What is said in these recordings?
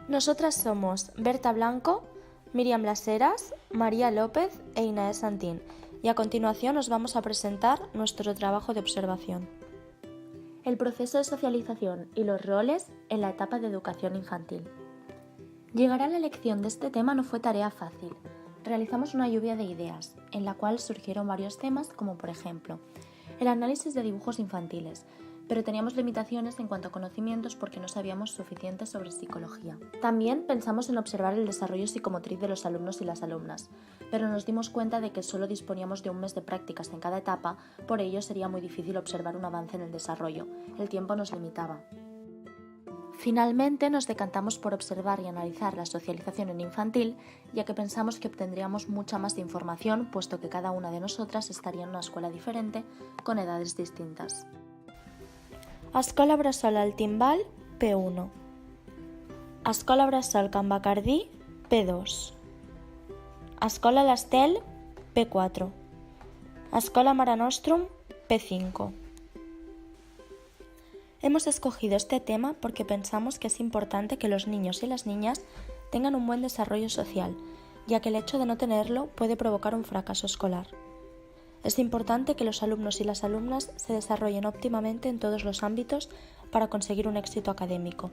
Nosotras somos Berta Blanco, Miriam Las Heras, María López e Inaé Santín, y a continuación os vamos a presentar nuestro trabajo de observación. El proceso de socialización y los roles en la etapa de educación infantil. Llegar a la elección de este tema no fue tarea fácil. Realizamos una lluvia de ideas, en la cual surgieron varios temas como por ejemplo, el análisis de dibujos infantiles, pero teníamos limitaciones en cuanto a conocimientos porque no sabíamos suficiente sobre psicología. También pensamos en observar el desarrollo psicomotriz de los alumnos y las alumnas, pero nos dimos cuenta de que solo disponíamos de un mes de prácticas en cada etapa, por ello sería muy difícil observar un avance en el desarrollo, el tiempo nos limitaba. Finalmente nos decantamos por observar y analizar la socialización en infantil, ya que pensamos que obtendríamos mucha más información, puesto que cada una de nosotras estaría en una escuela diferente, con edades distintas. Escola Bressol El Timbal, P1. Escola Bressol Can Bacardí, P2. Escola l'Estel, P4. Escola Mare Nostrum, P5. Hemos escogido este tema porque pensamos que es importante que los niños y las niñas tengan un buen desarrollo social, ya que el hecho de no tenerlo puede provocar un fracaso escolar. Es importante que los alumnos y las alumnas se desarrollen óptimamente en todos los ámbitos para conseguir un éxito académico.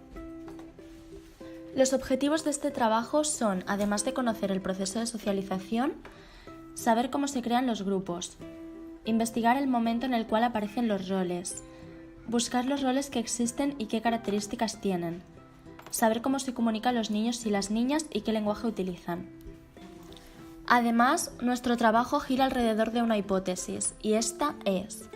Los objetivos de este trabajo son, además de conocer el proceso de socialización, saber cómo se crean los grupos, investigar el momento en el cual aparecen los roles, buscar los roles que existen y qué características tienen, saber cómo se comunican los niños y las niñas y qué lenguaje utilizan. Además, nuestro trabajo gira alrededor de una hipótesis, y esta es: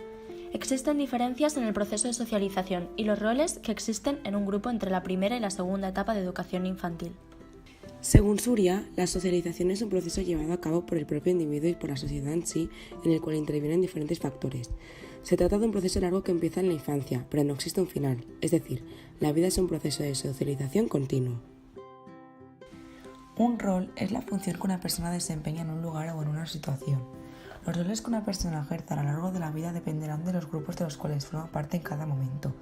existen diferencias en el proceso de socialización y los roles que existen en un grupo entre la primera y la segunda etapa de educación infantil. Según Surya, la socialización es un proceso llevado a cabo por el propio individuo y por la sociedad en sí, en el cual intervienen diferentes factores. Se trata de un proceso largo que empieza en la infancia, pero no existe un final, es decir, la vida es un proceso de socialización continuo. Un rol es la función que una persona desempeña en un lugar o en una situación. Los roles que una persona ejerza a lo largo de la vida dependerán de los grupos de los cuales forma parte en cada momento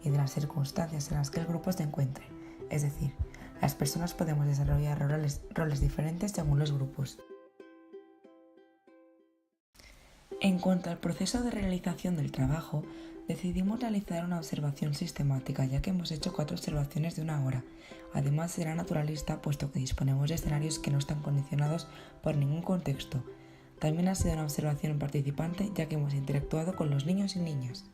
y de las circunstancias en las que el grupo se encuentre. Es decir, las personas podemos desarrollar roles diferentes según los grupos. En cuanto al proceso de realización del trabajo, decidimos realizar una observación sistemática, ya que hemos hecho 4 observaciones de 1 hora. Además, será naturalista, puesto que disponemos de escenarios que no están condicionados por ningún contexto. También ha sido una observación participante, ya que hemos interactuado con los niños y niñas.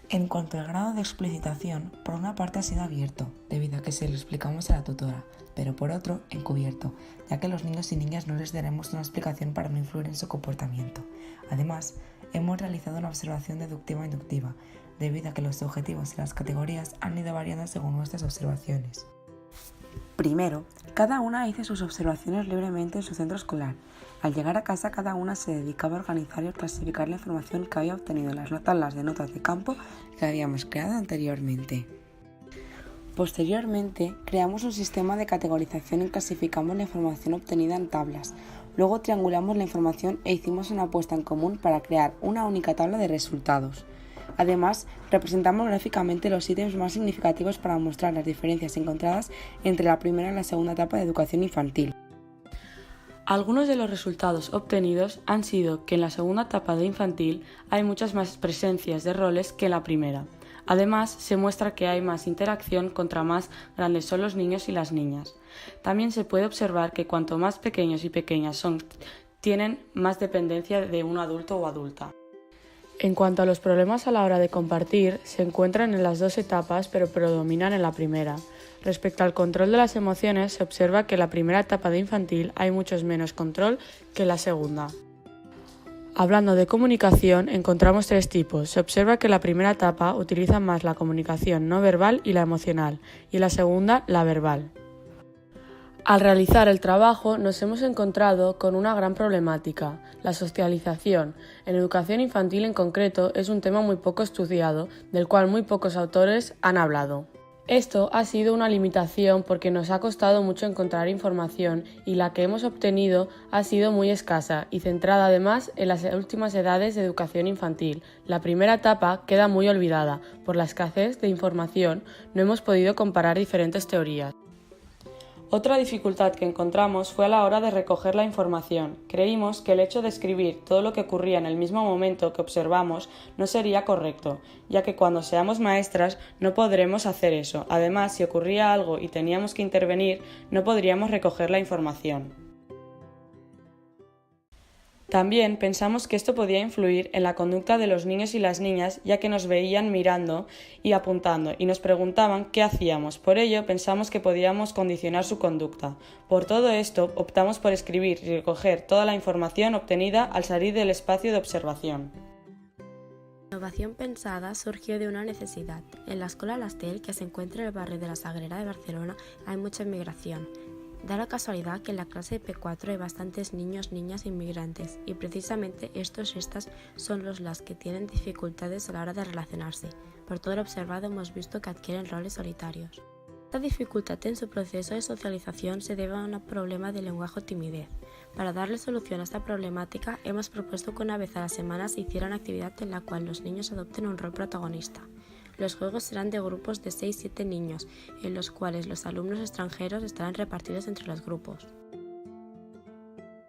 En cuanto al grado de explicitación, por una parte ha sido abierto, debido a que se lo explicamos a la tutora, pero por otro, encubierto, ya que a los niños y niñas no les daremos una explicación para no influir en su comportamiento. Además, hemos realizado una observación deductiva e inductiva, debido a que los objetivos y las categorías han ido variando según nuestras observaciones. Primero, cada una hizo sus observaciones libremente en su centro escolar. Al llegar a casa, cada una se dedicaba a organizar y clasificar la información que había obtenido en las tablas de notas de campo que habíamos creado anteriormente. Posteriormente, creamos un sistema de categorización y clasificamos la información obtenida en tablas. Luego triangulamos la información e hicimos una puesta en común para crear una única tabla de resultados. Además, representamos gráficamente los ítems más significativos para mostrar las diferencias encontradas entre la primera y la segunda etapa de educación infantil. Algunos de los resultados obtenidos han sido que en la segunda etapa de infantil hay muchas más presencias de roles que en la primera. Además, se muestra que hay más interacción contra más grandes son los niños y las niñas. También se puede observar que cuanto más pequeños y pequeñas son, tienen más dependencia de un adulto o adulta. En cuanto a los problemas a la hora de compartir, se encuentran en las 2 etapas, pero predominan en la primera. Respecto al control de las emociones, se observa que en la primera etapa de infantil hay mucho menos control que en la segunda. Hablando de comunicación, encontramos 3 tipos. Se observa que en la primera etapa utilizan más la comunicación no verbal y la emocional, y en la segunda, la verbal. Al realizar el trabajo nos hemos encontrado con una gran problemática, la socialización. En educación infantil en concreto es un tema muy poco estudiado, del cual muy pocos autores han hablado. Esto ha sido una limitación porque nos ha costado mucho encontrar información y la que hemos obtenido ha sido muy escasa y centrada además en las últimas edades de educación infantil. La primera etapa queda muy olvidada. Por la escasez de información no hemos podido comparar diferentes teorías. Otra dificultad que encontramos fue a la hora de recoger la información. Creímos que el hecho de escribir todo lo que ocurría en el mismo momento que observamos no sería correcto, ya que cuando seamos maestras no podremos hacer eso. Además, si ocurría algo y teníamos que intervenir, no podríamos recoger la información. También pensamos que esto podía influir en la conducta de los niños y las niñas, ya que nos veían mirando y apuntando y nos preguntaban qué hacíamos. Por ello, pensamos que podíamos condicionar su conducta. Por todo esto, optamos por escribir y recoger toda la información obtenida al salir del espacio de observación. La innovación pensada surgió de una necesidad. En la Escola Lastel, que se encuentra en el barrio de la Sagrera de Barcelona, hay mucha inmigración. Da la casualidad que en la clase de P4 hay bastantes niños, niñas inmigrantes, y precisamente estas son las que tienen dificultades a la hora de relacionarse. Por todo lo observado hemos visto que adquieren roles solitarios. Esta dificultad en su proceso de socialización se debe a un problema de lenguaje o timidez. Para darle solución a esta problemática, hemos propuesto que una vez a la semana se hiciera una actividad en la cual los niños adopten un rol protagonista. Los juegos serán de grupos de 6-7 niños, en los cuales los alumnos extranjeros estarán repartidos entre los grupos.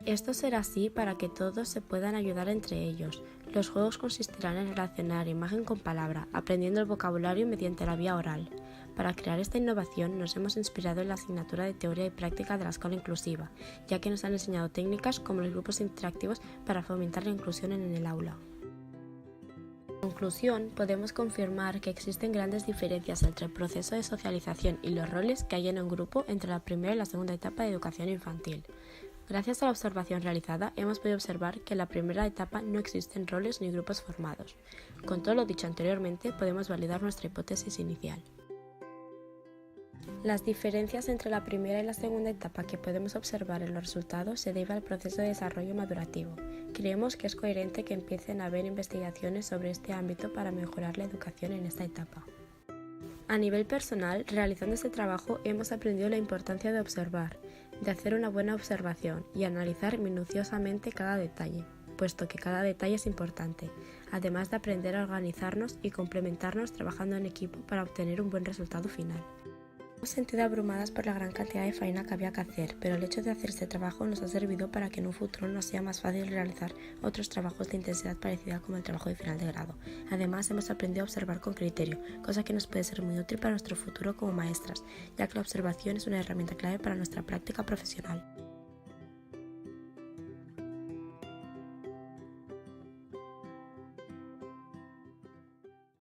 Esto será así para que todos se puedan ayudar entre ellos. Los juegos consistirán en relacionar imagen con palabra, aprendiendo el vocabulario mediante la vía oral. Para crear esta innovación nos hemos inspirado en la asignatura de Teoría y Práctica de la Escuela Inclusiva, ya que nos han enseñado técnicas como los grupos interactivos para fomentar la inclusión en el aula. En conclusión, podemos confirmar que existen grandes diferencias entre el proceso de socialización y los roles que hay en un grupo entre la primera y la segunda etapa de educación infantil. Gracias a la observación realizada, hemos podido observar que en la primera etapa no existen roles ni grupos formados. Con todo lo dicho anteriormente, podemos validar nuestra hipótesis inicial. Las diferencias entre la primera y la segunda etapa que podemos observar en los resultados se deben al proceso de desarrollo madurativo. Creemos que es coherente que empiecen a haber investigaciones sobre este ámbito para mejorar la educación en esta etapa. A nivel personal, realizando este trabajo hemos aprendido la importancia de observar, de hacer una buena observación y analizar minuciosamente cada detalle, puesto que cada detalle es importante, además de aprender a organizarnos y complementarnos trabajando en equipo para obtener un buen resultado final. Nos hemos sentido abrumadas por la gran cantidad de faena que había que hacer, pero el hecho de hacer este trabajo nos ha servido para que en un futuro nos sea más fácil realizar otros trabajos de intensidad parecida como el trabajo de final de grado. Además, hemos aprendido a observar con criterio, cosa que nos puede ser muy útil para nuestro futuro como maestras, ya que la observación es una herramienta clave para nuestra práctica profesional.